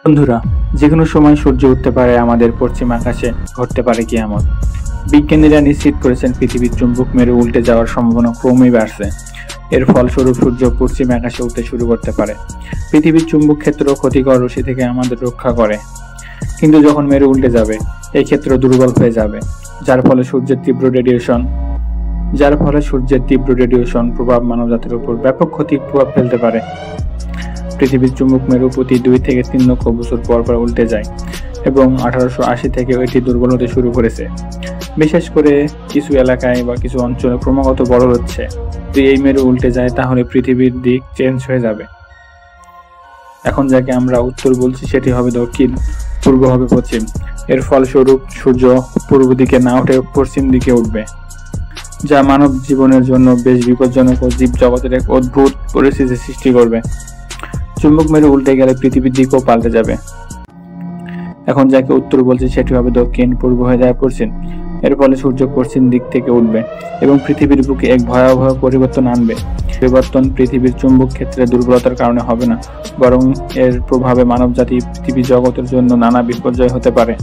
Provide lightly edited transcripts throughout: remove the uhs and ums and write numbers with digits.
বন্ধুরা, যে কোনো সময় সূর্য উঠতে পারে আমাদের পশ্চিম আকাশে, ঘটতে পারে কিয়ামত। বিজ্ঞানীরা নিশ্চিত করেছেন পৃথিবীর চুম্বক মেরু উল্টে যাওয়ার সম্ভাবনা ক্রমেই বাড়ছে। এর ফলস্বরূপ সূর্য পশ্চিম আকাশে উঠতে শুরু করতে পারে। পৃথিবীর চুম্বক ক্ষেত্র ক্ষতিকর রশ্মি থেকে আমাদের রক্ষা করে, কিন্তু যখন মেরু উল্টে যাবে এই ক্ষেত্র দুর্বল হয়ে যাবে, যার ফলে সূর্যের তীব্র রেডিয়েশন প্রভাব মানবজাতির উপর ব্যাপক ক্ষতির প্রভাব ফেলতে পারে। পৃথিবীর চুম্বক মেরু প্রতি 2 থেকে 3 লক্ষ বছর পর পর উল্টে যায় এবং 1880 থেকে এটি দুর্বল হতে শুরু করেছে। বিশেষ করে কিছু এলাকায় বা কিছু অঞ্চলে ক্রমাগত বড় হচ্ছে। যদি এই মেরু উল্টে যায় তাহলে পৃথিবীর দিক চেঞ্জ হয়ে যাবে। এখন যাকে আমরা উত্তর বলছি সেটি হবে দক্ষিণ, পূর্ব হবে পশ্চিম। এর ফলস্বরূপ সূর্য পূর্ব দিকে না উঠে পশ্চিম দিকে উঠবে, যা মানব জীবনের জন্য বেশ বিপজ্জনক ও জীব জগতের এক অদ্ভুত পরিস্থিতি সৃষ্টি করবে। চুম্বক মেরু উল্টে গেলে পৃথিবীর দিকও পাল্টে যাবে। এখন যাকে উত্তর বলছি সেটি হবে দক্ষিণ, পূর্ব হয়ে যায় পশ্চিম। এর ফলে সূর্য পশ্চিম দিক থেকে উঠবে এবং পৃথিবীর বুকে এক ভয়াবহ পরিবর্তন আনবে। পরিবর্তন পৃথিবীর চুম্বক ক্ষেত্রে দুর্বলতার কারণে হবে না, বরং এর প্রভাবে মানবজাতি পৃথিবী জগতের জন্য নানা বিপর্যয় হতে পারে।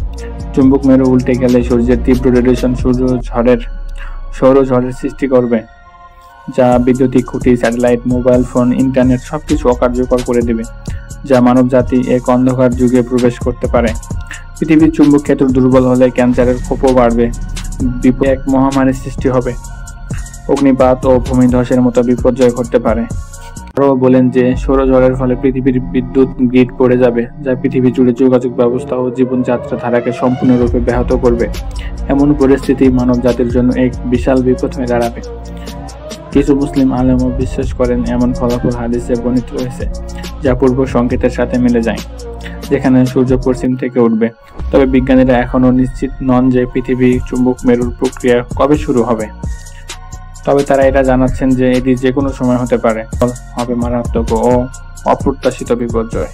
চুম্বক মেরু উল্টে গেলে সূর্যের তীব্র রেডিয়েশন সৌরঝড়ের সৃষ্টি করবে, যা বৈদ্যুতিক খুঁটি, স্যাটেলাইট, মোবাইল ফোন, ইন্টারনেট সবকিছু অকার্যকর করে দেবে, যা মানব জাতি এক অন্ধকার যুগে প্রবেশ করতে পারে। পৃথিবীর চুম্বক ক্ষেত্র দুর্বল হলে ক্যান্সারের ক্ষোভও বাড়বে, এক মহামারীর সৃষ্টি হবে, অগ্নিপাত ও ভূমিধসের মতো বিপর্যয় ঘটতে পারে। আরও বলেন যে সৌরঝড়ের ফলে পৃথিবীর বিদ্যুৎ গ্রিড পড়ে যাবে, যা পৃথিবী জুড়ে যোগাযোগ ব্যবস্থা ও জীবনযাত্রা ধারাকে সম্পূর্ণরূপে ব্যাহত করবে। এমন পরিস্থিতি মানব জাতির জন্য এক বিশাল বিপদ হয়ে দাঁড়াবে। কিছু মুসলিম আলেমও বিশ্বাস করেন এমন ফলাফল হাদিসে বর্ণিত রয়েছে, যা পূর্ব সংকেতের সাথে মিলে যায়, যেখানে সূর্য পশ্চিম থেকে উঠবে। তবে বিজ্ঞানীরা এখনও নিশ্চিত নন যে পৃথিবী চুম্বক মেরুর প্রক্রিয়া কবে শুরু হবে। তবে তারা এটা জানাচ্ছেন যে এটি যে কোনো সময় হতে পারে, হবে মারাত্মক ও অপ্রত্যাশিত বিপর্যয়।